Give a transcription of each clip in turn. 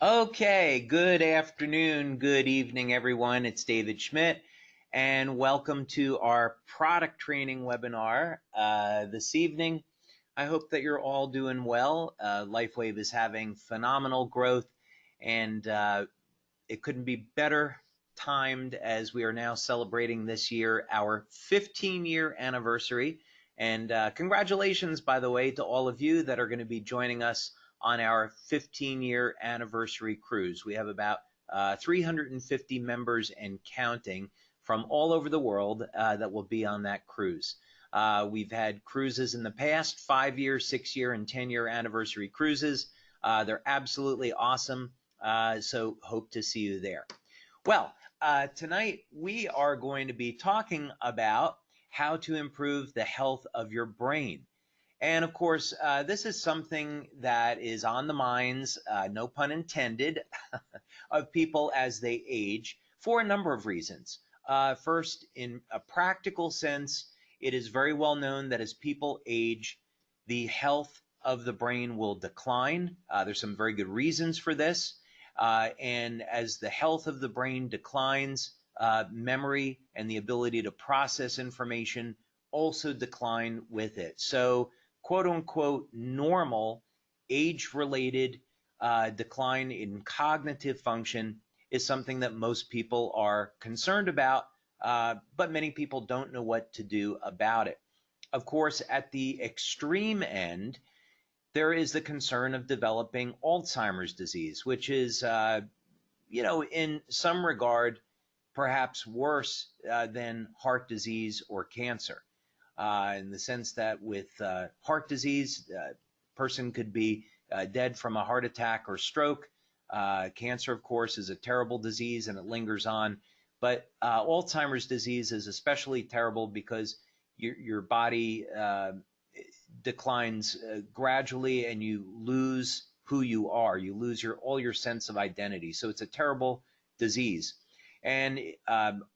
Okay, good afternoon, good evening, everyone. It's David Schmidt, and welcome to our product training webinar this evening. I hope that you're all doing well. LifeWave is having phenomenal growth, and it couldn't be better timed as we are now celebrating this year our 15-year anniversary. And congratulations, by the way, to all of you that are going to be joining us on our 15-year anniversary cruise. We have about 350 members and counting from all over the world that will be on that cruise. We've had cruises in the past, 5-year, 6-year, and 10-year anniversary cruises. They're absolutely awesome, so hope to see you there. Well, tonight we are going to be talking about how to improve the health of your brain. And of course, this is something that is on the minds, no pun intended, of people as they age for a number of reasons. First, in a practical sense, it is very well known that as people age, the health of the brain will decline. There's some very good reasons for this. And as the health of the brain declines, memory and the ability to process information also decline with it. So, quote-unquote normal age-related decline in cognitive function is something that most people are concerned about, but many people don't know what to do about it. Of course, at the extreme end, there is the concern of developing Alzheimer's disease, which is, in some regard, perhaps worse than heart disease or cancer. In the sense that with heart disease, a person could be dead from a heart attack or stroke. Cancer, of course, is a terrible disease and it lingers on. But Alzheimer's disease is especially terrible because your body declines gradually and you lose who you are. You lose all your sense of identity. So it's a terrible disease. And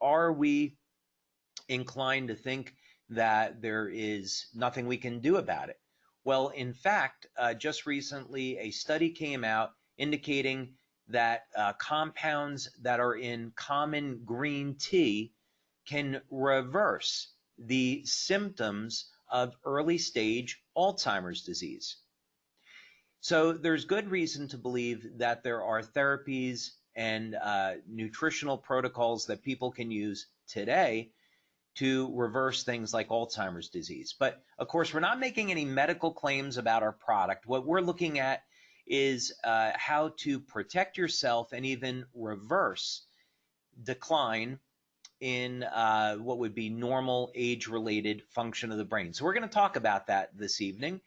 are we inclined to think that there is nothing we can do about it? Well, in fact, just recently a study came out indicating that compounds that are in common green tea can reverse the symptoms of early stage Alzheimer's disease. So there's good reason to believe that there are therapies and nutritional protocols that people can use today to reverse things like Alzheimer's disease. But of course, we're not making any medical claims about our product. What we're looking at is how to protect yourself and even reverse decline in what would be normal age-related function of the brain. So we're going to talk about that this evening.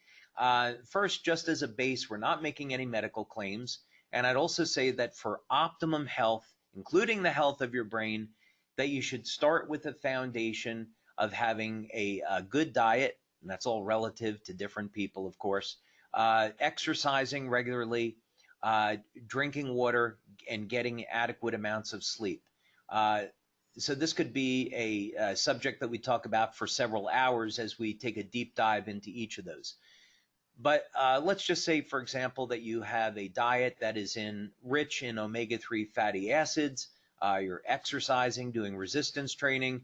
First, just as a base, we're not making any medical claims. And I'd also say that for optimum health, including the health of your brain, that you should start with a foundation of having a good diet, and that's all relative to different people, of course, exercising regularly, drinking water, and getting adequate amounts of sleep. So this could be a subject that we talk about for several hours as we take a deep dive into each of those. But let's just say, for example, that you have a diet that is rich in omega-3 fatty acids, you're exercising, doing resistance training,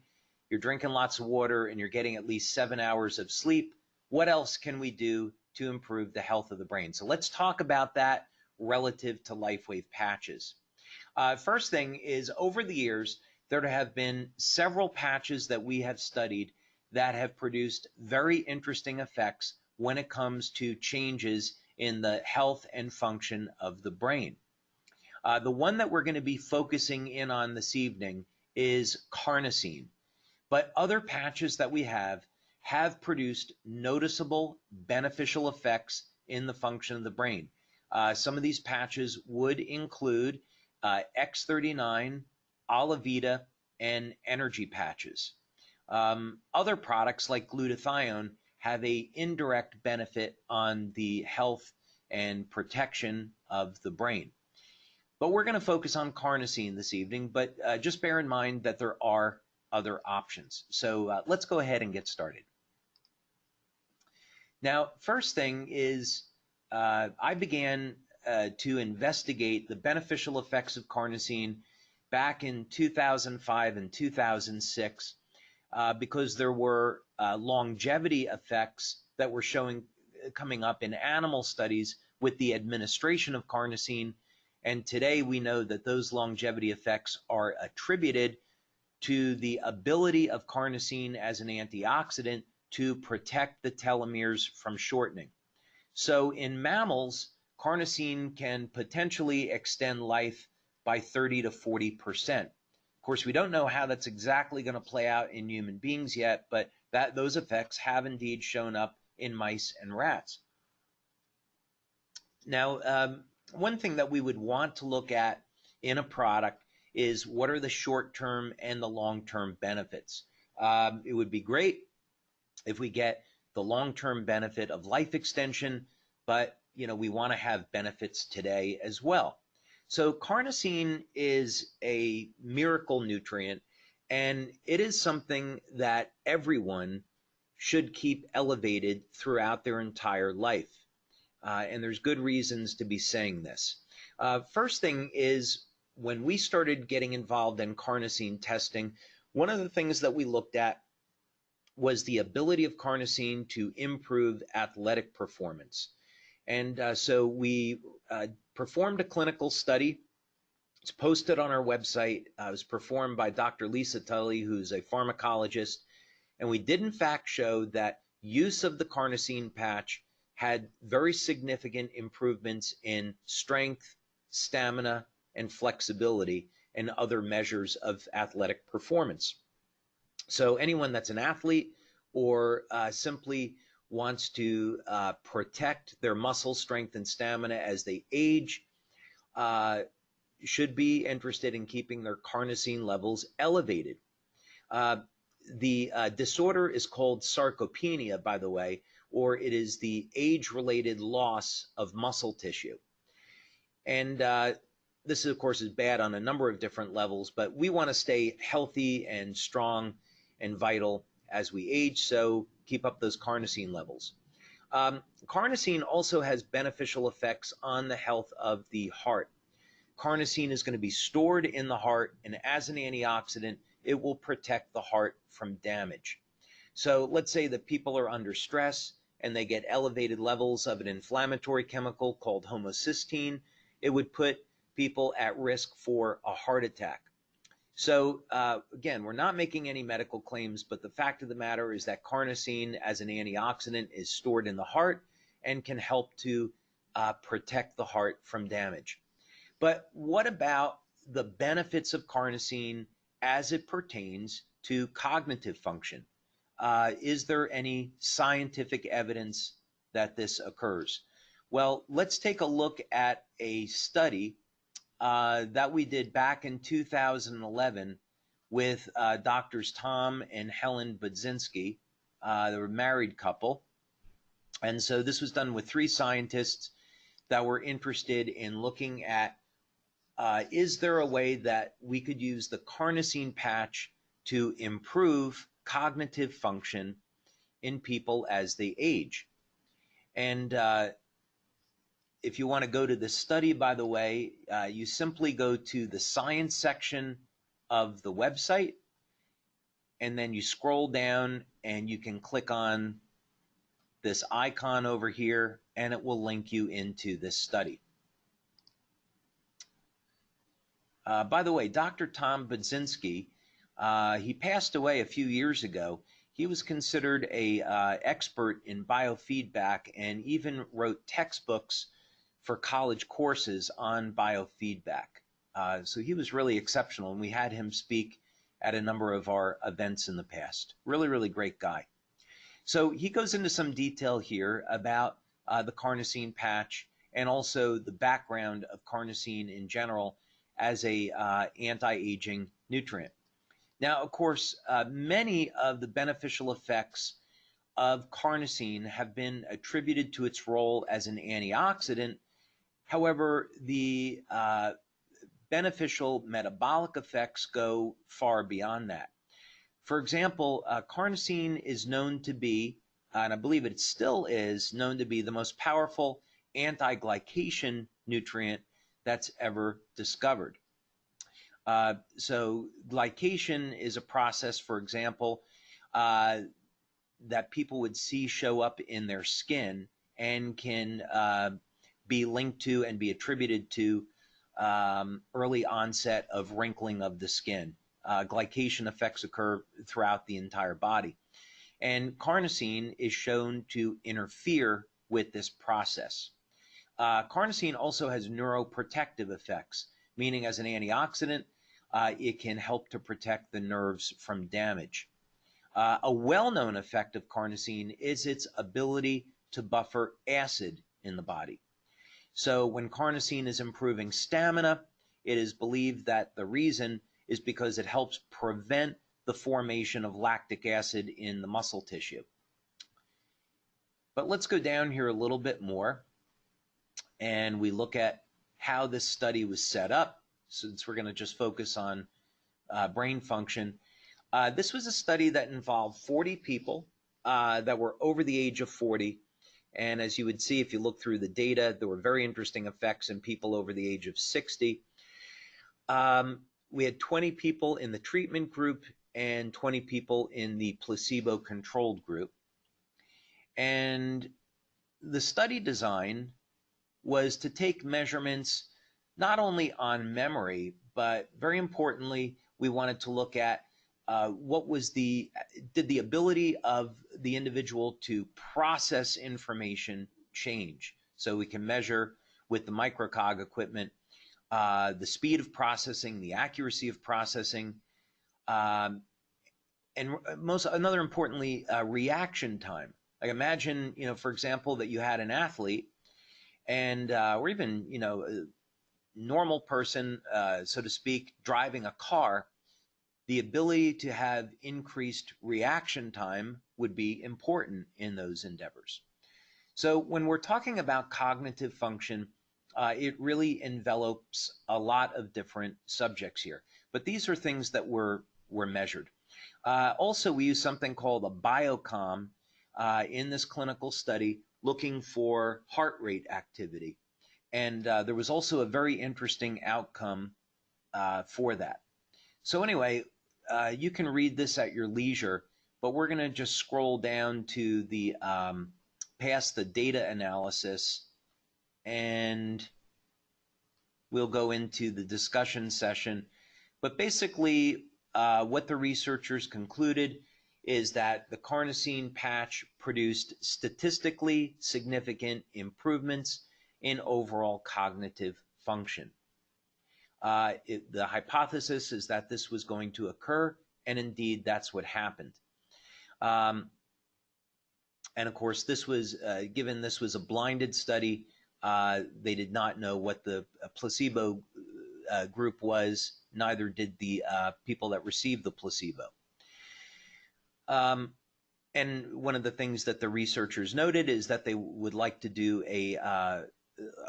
you're drinking lots of water, and you're getting at least 7 hours of sleep. What else can we do to improve the health of the brain? So let's talk about that relative to LifeWave patches. First thing is, over the years, there have been several patches that we have studied that have produced very interesting effects when it comes to changes in the health and function of the brain. The one that we're going to be focusing in on this evening is Carnosine. But other patches that we have produced noticeable beneficial effects in the function of the brain. Some of these patches would include X39, Alavita, and energy patches. Other products like glutathione have an indirect benefit on the health and protection of the brain. But we're going to focus on Carnosine this evening, but just bear in mind that there are other options. So let's go ahead and get started. Now, first thing is I began to investigate the beneficial effects of carnosine back in 2005 and 2006 because there were longevity effects that were coming up in animal studies with the administration of carnosine. And today we know that those longevity effects are attributed to the ability of carnosine as an antioxidant to protect the telomeres from shortening. So in mammals, carnosine can potentially extend life by 30 to 40%. Of course, we don't know how that's exactly going to play out in human beings yet, but those effects have indeed shown up in mice and rats. Now, one thing that we would want to look at in a product is what are the short-term and the long-term benefits. It would be great if we get the long-term benefit of life extension, but we want to have benefits today as well. So carnosine is a miracle nutrient, and it is something that everyone should keep elevated throughout their entire life. And there's good reasons to be saying this. First thing is, when we started getting involved in carnosine testing, one of the things that we looked at was the ability of carnosine to improve athletic performance. And so we performed a clinical study. It's posted on our website. It was performed by Dr. Lisa Tully, who's a pharmacologist. And we did in fact show that use of the carnosine patch had very significant improvements in strength, stamina, and flexibility, and other measures of athletic performance. So anyone that's an athlete or simply wants to protect their muscle strength and stamina as they age should be interested in keeping their carnosine levels elevated. The disorder is called sarcopenia, by the way, or it is the age-related loss of muscle tissue. And this, of course, is bad on a number of different levels, but we want to stay healthy and strong and vital as we age, so keep up those carnosine levels. Carnosine also has beneficial effects on the health of the heart. Carnosine is going to be stored in the heart, and as an antioxidant, it will protect the heart from damage. So let's say that people are under stress and they get elevated levels of an inflammatory chemical called homocysteine. It would put people at risk for a heart attack. So again, we're not making any medical claims, but the fact of the matter is that carnosine as an antioxidant is stored in the heart and can help to protect the heart from damage. But what about the benefits of carnosine as it pertains to cognitive function? Is there any scientific evidence that this occurs? Well, let's take a look at a study that we did back in 2011 with Doctors Tom and Helen Budzinski. They were a married couple. And so this was done with 3 scientists that were interested in looking at is there a way that we could use the carnosine patch to improve cognitive function in people as they age. And if you want to go to the study, by the way, you simply go to the science section of the website, and then you scroll down and you can click on this icon over here, and it will link you into this study. By the way, Dr. Tom Budzinski, he passed away a few years ago. He was considered an expert in biofeedback and even wrote textbooks for college courses on biofeedback. So he was really exceptional, and we had him speak at a number of our events in the past. Really, really great guy. So he goes into some detail here about the carnosine patch and also the background of carnosine in general as a anti-aging nutrient. Now, of course, many of the beneficial effects of carnosine have been attributed to its role as an antioxidant. However, the beneficial metabolic effects go far beyond that. For example, carnosine is known to be, and I believe it still is, known to be the most powerful anti-glycation nutrient that's ever discovered. So glycation is a process, for example, that people would see show up in their skin and can be linked to and be attributed to early onset of wrinkling of the skin. Glycation effects occur throughout the entire body. And carnosine is shown to interfere with this process. Carnosine also has neuroprotective effects, meaning as an antioxidant, it can help to protect the nerves from damage. A well-known effect of carnosine is its ability to buffer acid in the body. So when carnosine is improving stamina, it is believed that the reason is because it helps prevent the formation of lactic acid in the muscle tissue. But let's go down here a little bit more, and we look at how this study was set up, since we're going to just focus on brain function. This was a study that involved 40 people that were over the age of 40. And as you would see, if you look through the data, there were very interesting effects in people over the age of 60. We had 20 people in the treatment group and 20 people in the placebo-controlled group. And the study design was to take measurements not only on memory, but very importantly, we wanted to look at what was did the ability of the individual to process information change? So we can measure with the microcog equipment the speed of processing, the accuracy of processing, and another importantly, reaction time. Like imagine, for example, that you had an athlete and or even, a normal person, so to speak, driving a car. The ability to have increased reaction time would be important in those endeavors. So when we're talking about cognitive function, it really envelops a lot of different subjects here. But these are things that were measured. Also, we use something called a biocom in this clinical study, looking for heart rate activity. And there was also a very interesting outcome for that. So anyway, you can read this at your leisure, but we're going to just scroll down to the past the data analysis, and we'll go into the discussion session. But basically, what the researchers concluded is that the carnosine patch produced statistically significant improvements in overall cognitive function. The hypothesis is that this was going to occur, and indeed that's what happened. And of course, this was, given this was a blinded study, they did not know what the placebo group was, neither did the people that received the placebo. And one of the things that the researchers noted is that they would like to do a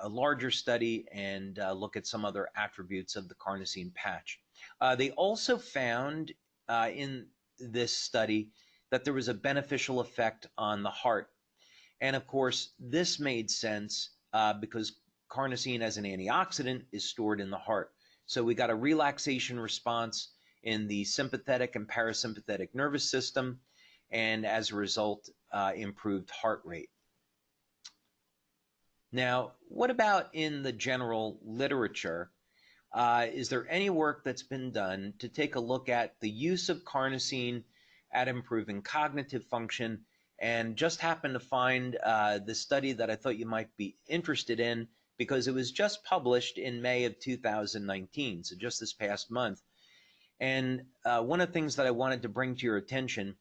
larger study and look at some other attributes of the carnosine patch. They also found in this study that there was a beneficial effect on the heart. And of course, this made sense because carnosine as an antioxidant is stored in the heart. So we got a relaxation response in the sympathetic and parasympathetic nervous system, and as a result, improved heart rate. Now, what about in the general literature? Is there any work that's been done to take a look at the use of carnosine at improving cognitive function? And just happened to find the study that I thought you might be interested in, because it was just published in May of 2019, so just this past month. And one of the things that I wanted to bring to your attention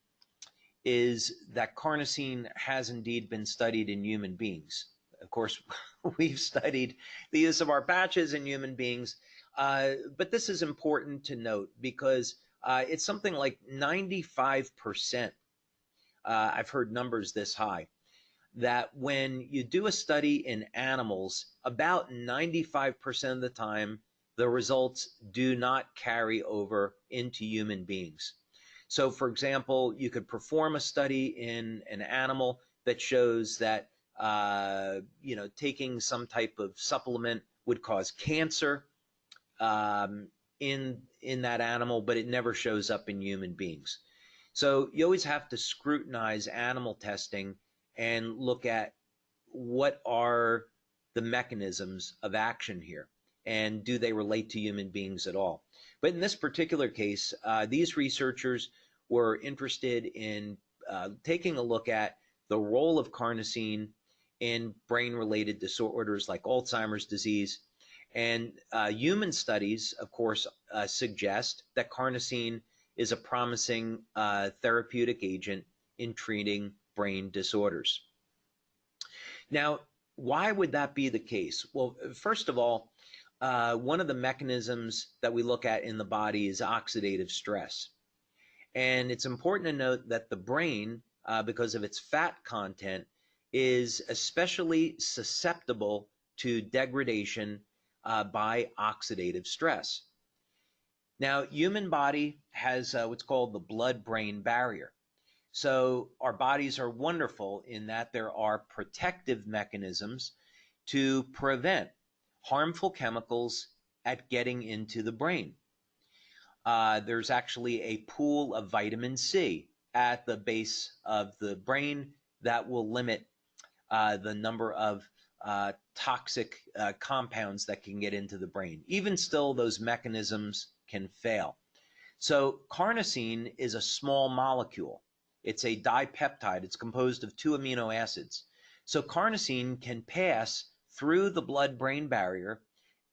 is that carnosine has indeed been studied in human beings. Of course, we've studied the use of our patches in human beings, but this is important to note because it's something like 95%. I've heard numbers this high, that when you do a study in animals, about 95% of the time, the results do not carry over into human beings. So for example, you could perform a study in an animal that shows that taking some type of supplement would cause cancer in that animal, but it never shows up in human beings. So you always have to scrutinize animal testing and look at what are the mechanisms of action here, and do they relate to human beings at all. But in this particular case, these researchers were interested in taking a look at the role of carnosine in brain-related disorders like Alzheimer's disease. And human studies, of course, suggest that carnosine is a promising therapeutic agent in treating brain disorders. Now, why would that be the case? Well, first of all, one of the mechanisms that we look at in the body is oxidative stress. And it's important to note that the brain, because of its fat content, is especially susceptible to degradation by oxidative stress. Now, human body has what's called the blood-brain barrier. So our bodies are wonderful in that there are protective mechanisms to prevent harmful chemicals at getting into the brain. There's actually a pool of vitamin C at the base of the brain that will limit the number of toxic compounds that can get into the brain. Even still, those mechanisms can fail. So carnosine is a small molecule. It's a dipeptide. It's composed of 2 amino acids. So carnosine can pass through the blood-brain barrier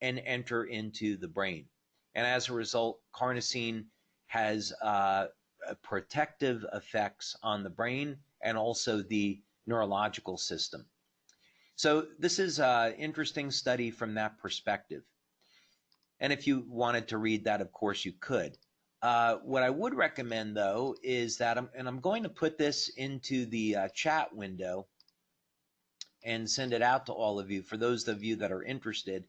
and enter into the brain. And as a result, carnosine has protective effects on the brain and also the neurological system. So this is an interesting study from that perspective. And if you wanted to read that, of course, you could. What I would recommend, though, is that, I'm going to put this into the chat window and send it out to all of you, for those of you that are interested.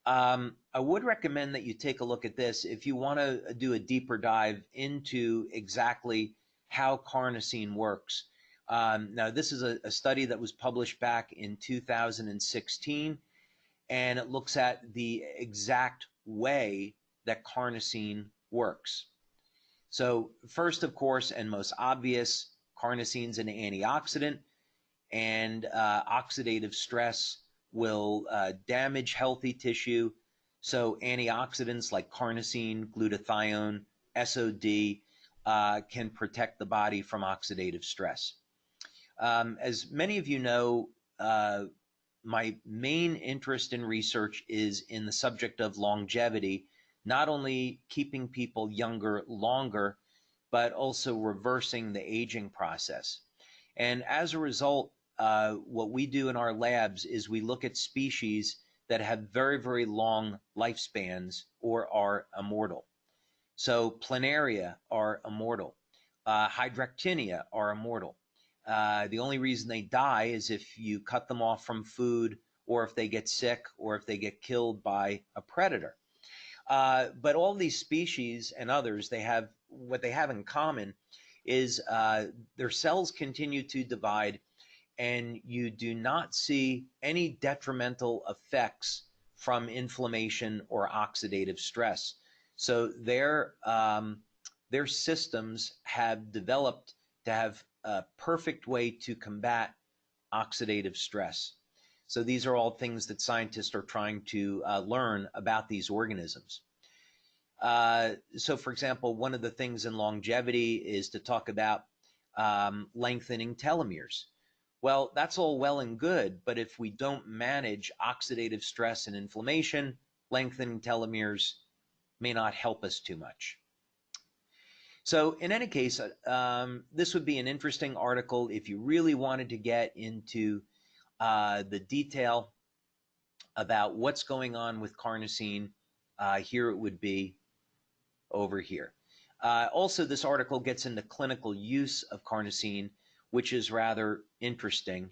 I would recommend that you take a look at this if you want to do a deeper dive into exactly how carnosine works. Now, this is a study that was published back in 2016, and it looks at the exact way that carnosine works. So first, of course, and most obvious, carnosine's an antioxidant, and oxidative stress will damage healthy tissue. So antioxidants like carnosine, glutathione, SOD can protect the body from oxidative stress. As many of you know, my main interest in research is in the subject of longevity, not only keeping people younger longer, but also reversing the aging process. And as a result, what we do in our labs is we look at species that have very, very long lifespans or are immortal. So planaria are immortal. Hydractinia are immortal. The only reason they die is if you cut them off from food, or if they get sick, or if they get killed by a predator. But all these species and others, what they have in common is their cells continue to divide, and you do not see any detrimental effects from inflammation or oxidative stress. So their systems have developed to have a perfect way to combat oxidative stress. So these are all things that scientists are trying to learn about these organisms. So for example, one of the things in longevity is to talk about lengthening telomeres. Well, that's all well and good, but if we don't manage oxidative stress and inflammation, lengthening telomeres may not help us too much. So in any case, this would be an interesting article if you really wanted to get into the detail about what's going on with carnosine. Here it would be over here. Also, this article gets into clinical use of carnosine, which is rather interesting.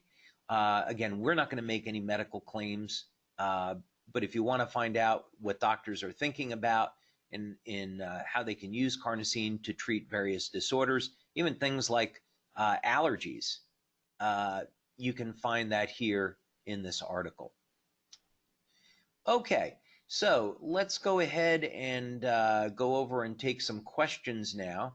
Again, we're not going to make any medical claims, but if you want to find out what doctors are thinking about in how they can use carnosine to treat various disorders, even things like allergies. you can find that here in this article. Okay, so let's go ahead and go over and take some questions now.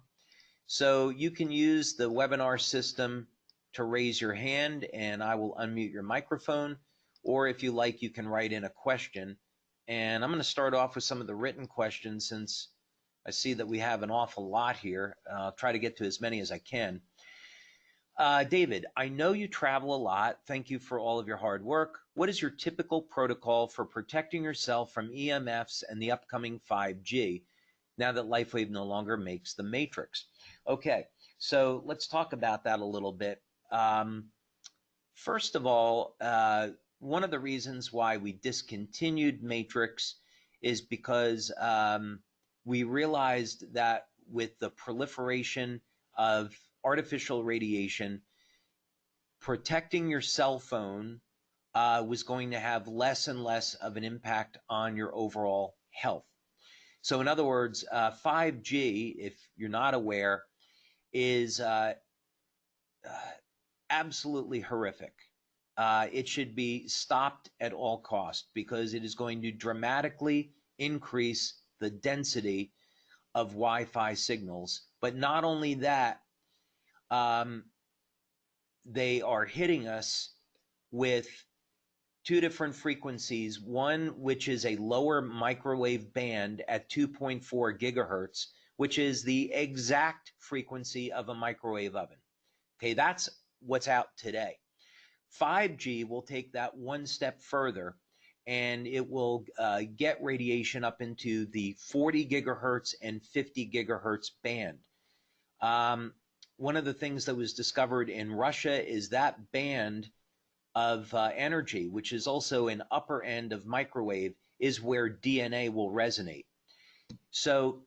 So you can use the webinar system to raise your hand and I will unmute your microphone, or if you like, you can write in a question. And I'm going to start off with some of the written questions since I see that we have an awful lot here. I'll try to get to as many as I can. David, I know you travel a lot. Thank you for all of your hard work. What is your typical protocol for protecting yourself from EMFs and the upcoming 5G now that LifeWave no longer makes the matrix? Okay, so let's talk about that a little bit. First of all, one of the reasons why we discontinued matrix is because we realized that with the proliferation of artificial radiation, protecting your cell phone was going to have less and less of an impact on your overall health. So in other words, 5G, if you're not aware, is absolutely horrific. It should be stopped at all costs because it is going to dramatically increase the density of Wi-Fi signals. But not only that, they are hitting us with two different frequencies, one which is a lower microwave band at 2.4 gigahertz, which is the exact frequency of a microwave oven. Okay, that's what's out today. 5G will take that one step further, and it will get radiation up into the 40 gigahertz and 50 gigahertz band. One of the things that was discovered in Russia is that band of energy, which is also an upper end of microwave, is where DNA will resonate. So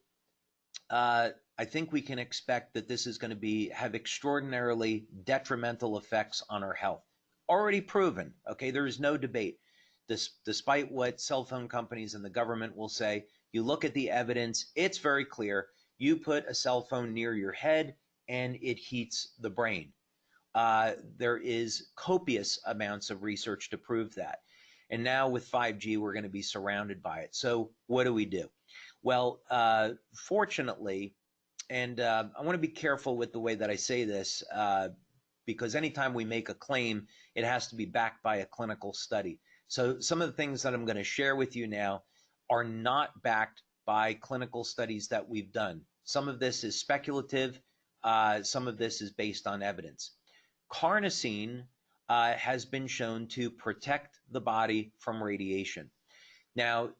I think we can expect that this is going to have extraordinarily detrimental effects on our health. Already proven, okay, there is no debate. Despite what cell phone companies and the government will say, you look at the evidence, it's very clear. You put a cell phone near your head and it heats the brain. There is copious amounts of research to prove that. And now with 5G, we're going to be surrounded by it. So what do we do? Well, fortunately, and I want to be careful with the way that I say this, because anytime we make a claim, it has to be backed by a clinical study. So some of the things that I'm going to share with you now are not backed by clinical studies that we've done. Some of this is speculative. Some of this is based on evidence. Carnosine has been shown to protect the body from radiation. Now,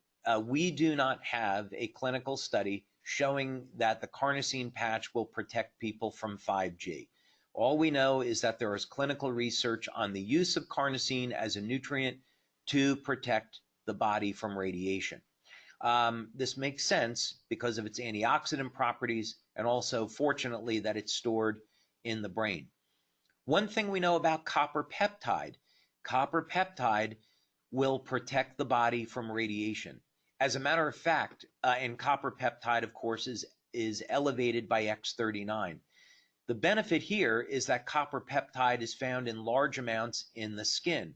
we do not have a clinical study showing that the carnosine patch will protect people from 5G. All we know is that there is clinical research on the use of carnosine as a nutrient to protect the body from radiation. This makes sense because of its antioxidant properties and also, fortunately, that it's stored in the brain. One thing we know about copper peptide will protect the body from radiation. As a matter of fact, and copper peptide, of course, is elevated by X39. The benefit here is that copper peptide is found in large amounts in the skin.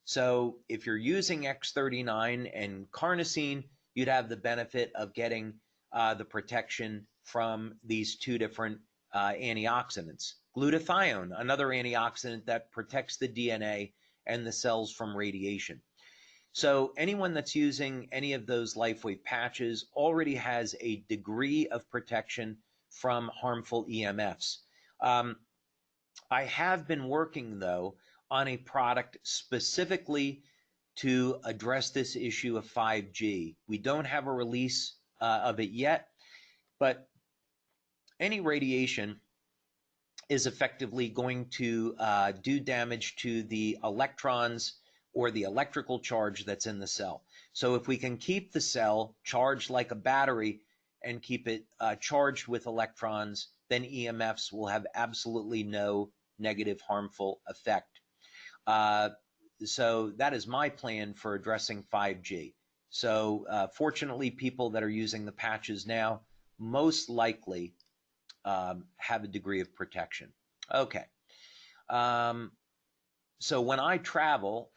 So if you're using X39 and carnosine, you'd have the benefit of getting the protection from these two different antioxidants. Glutathione, another antioxidant that protects the DNA and the cells from radiation. So anyone that's using any of those LifeWave patches already has a degree of protection from harmful EMFs. I have been working, though, on a product specifically to address this issue of 5G. We don't have a release of it yet, but any radiation is effectively going to do damage to the electrons or the electrical charge that's in the cell. So if we can keep the cell charged like a battery and keep it charged with electrons, then EMFs will have absolutely no negative harmful effect. So that is my plan for addressing 5G. So fortunately, people that are using the patches now most likely have a degree of protection. Okay. So when I travel,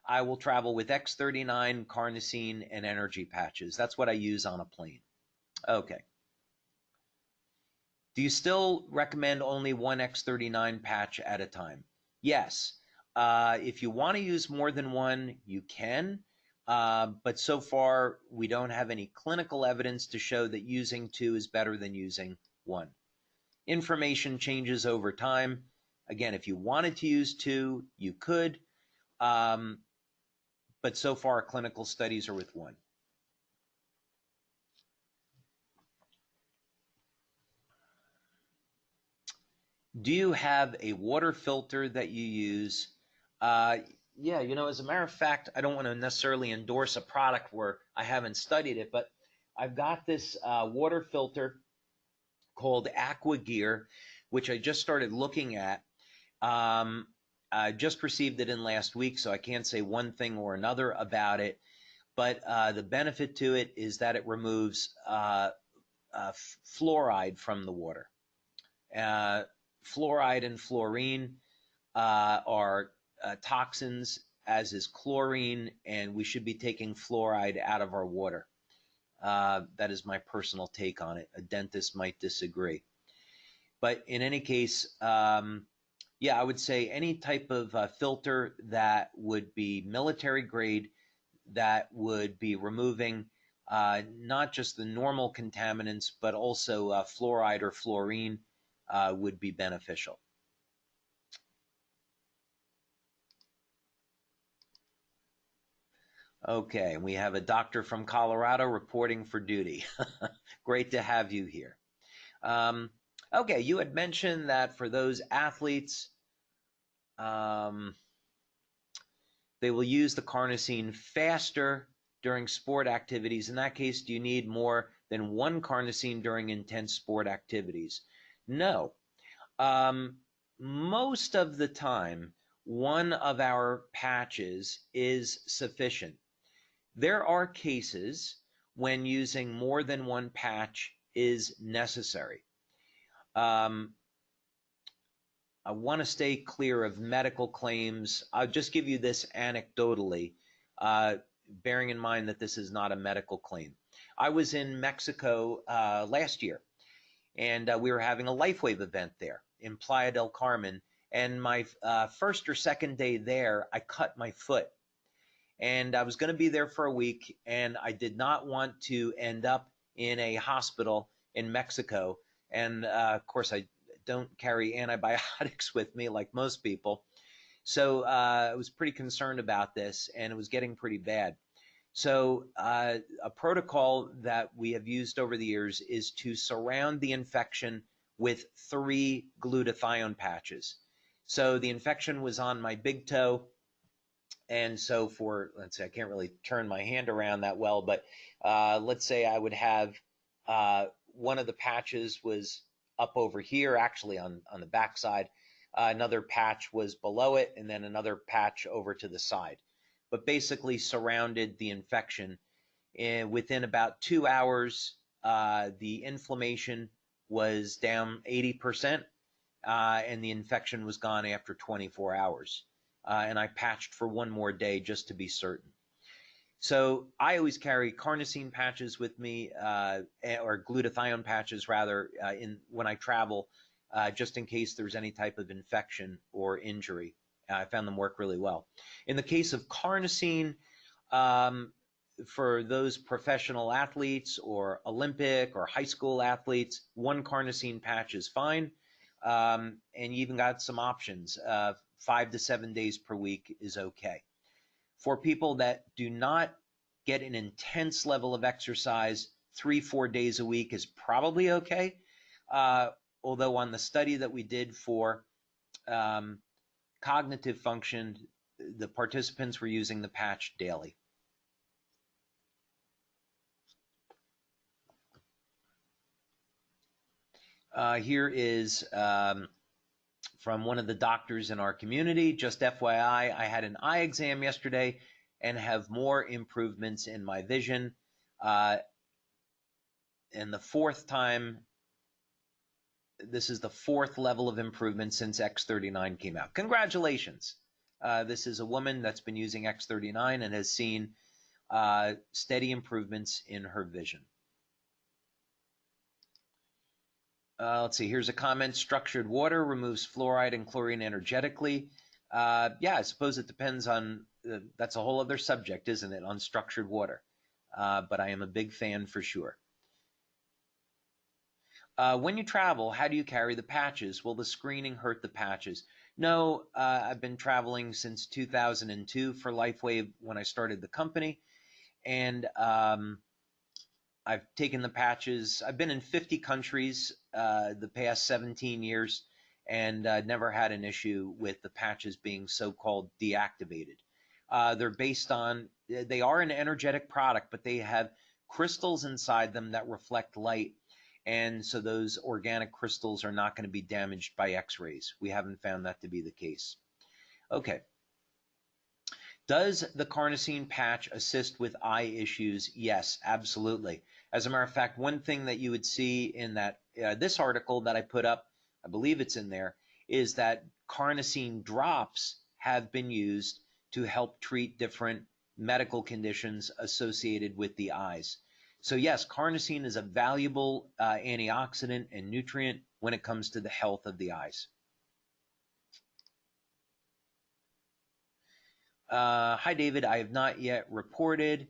I will travel with X39, carnosine, and energy patches. That's what I use on a plane. Okay. Do you still recommend only one X39 patch at a time? Yes. If you want to use more than one, you can. But so far, we don't have any clinical evidence to show that using two is better than using one. Information changes over time. Again, if you wanted to use two, you could. But so far, clinical studies are with one. Do you have a water filter that you use? Yeah, you know, as a matter of fact, I don't want to necessarily endorse a product where I haven't studied it, but I've got this water filter called Aqua Gear, which I just started looking at. I just received it in last week, so I can't say one thing or another about it. But the benefit to it is that it removes fluoride from the water. Fluoride and fluorine are toxins, as is chlorine, and we should be taking fluoride out of our water. That is my personal take on it. A dentist might disagree. But in any case, yeah, I would say any type of filter that would be military grade, that would be removing not just the normal contaminants, but also fluoride or fluorine would be beneficial. Okay, we have a doctor from Colorado reporting for duty. Great to have you here. Okay, you had mentioned that for those athletes, they will use the carnosine faster during sport activities. In that case, do you need more than one carnosine during intense sport activities? No. Most of the time, one of our patches is sufficient. There are cases when using more than one patch is necessary. I want to stay clear of medical claims. I'll just give you this anecdotally, bearing in mind that this is not a medical claim. I was in Mexico last year, and we were having a LifeWave event there in Playa del Carmen. And my first or second day there, I cut my foot. And I was going to be there for a week, and I did not want to end up in a hospital in Mexico. And of course, I don't carry antibiotics with me like most people. So I was pretty concerned about this, and it was getting pretty bad. So a protocol that we have used over the years is to surround the infection with 3 glutathione patches. So the infection was on my big toe. And so for, let's say, I can't really turn my hand around that well, but let's say I would have one of the patches was up over here, actually on the back side. Another patch was below it, and then another patch over to the side. But basically surrounded the infection. And within about 2 hours, the inflammation was down 80%, and the infection was gone after 24 hours. And I patched for one more day just to be certain. So I always carry carnosine patches with me, or glutathione patches rather, when I travel, just in case there's any type of infection or injury. I found them work really well. In the case of carnosine, for those professional athletes or Olympic or high school athletes, one carnosine patch is fine. And you even got some options. 5 to 7 days per week is okay. For people that do not get an intense level of exercise, 3-4 days a week is probably okay. Although on the study that we did for cognitive function, the participants were using the patch daily. Here is from one of the doctors in our community. Just FYI, I had an eye exam yesterday and have more improvements in my vision. And the 4th time this is the 4th level of improvement since X39 came out. Congratulations. This is a woman that's been using X39 and has seen steady improvements in her vision. Let's see, here's a comment. Structured water removes fluoride and chlorine energetically. Yeah, I suppose it depends on, that's a whole other subject, isn't it, on structured water. But I am a big fan for sure. When you travel, how do you carry the patches? Will the screening hurt the patches? No, I've been traveling since 2002 for LifeWave when I started the company. And I've taken the patches. I've been in 50 countries the past 17 years and never had an issue with the patches being so-called deactivated. They're based on, they are an energetic product, but they have crystals inside them that reflect light. And so those organic crystals are not going to be damaged by X-rays. We haven't found that to be the case. Okay. Does the Carnosine patch assist with eye issues? Yes, absolutely. As a matter of fact, one thing that you would see in that this article that I put up, I believe it's in there, is that Carnosine drops have been used to help treat different medical conditions associated with the eyes. So yes, Carnosine is a valuable antioxidant and nutrient when it comes to the health of the eyes. Hi, David. I have not yet reported,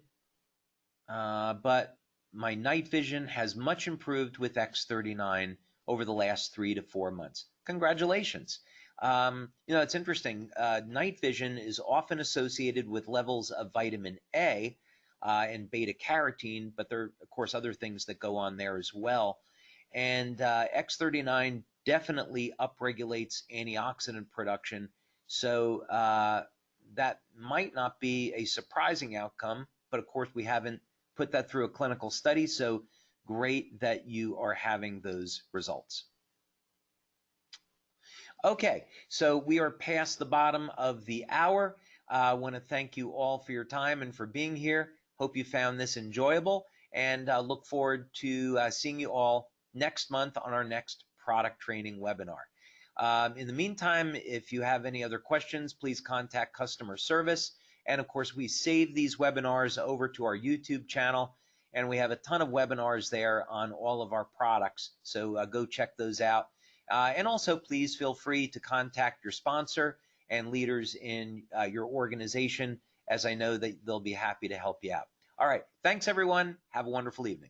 but my night vision has much improved with X39 over the last 3 to 4 months. Congratulations. You know, it's interesting. Night vision is often associated with levels of vitamin A and beta carotene, but there are, of course, other things that go on there as well. And X39 definitely upregulates antioxidant production. So that might not be a surprising outcome, but of course we haven't put that through a clinical study, so great that you are having those results. Okay, so we are past the bottom of the hour. I want to thank you all for your time and for being here. Hope you found this enjoyable, and look forward to seeing you all next month on our next product training webinar. In the meantime, if you have any other questions, please contact customer service. And of course, we save these webinars over to our YouTube channel, and we have a ton of webinars there on all of our products. So go check those out. And also, please feel free to contact your sponsor and leaders in your organization, as I know that they'll be happy to help you out. All right. Thanks, everyone. Have a wonderful evening.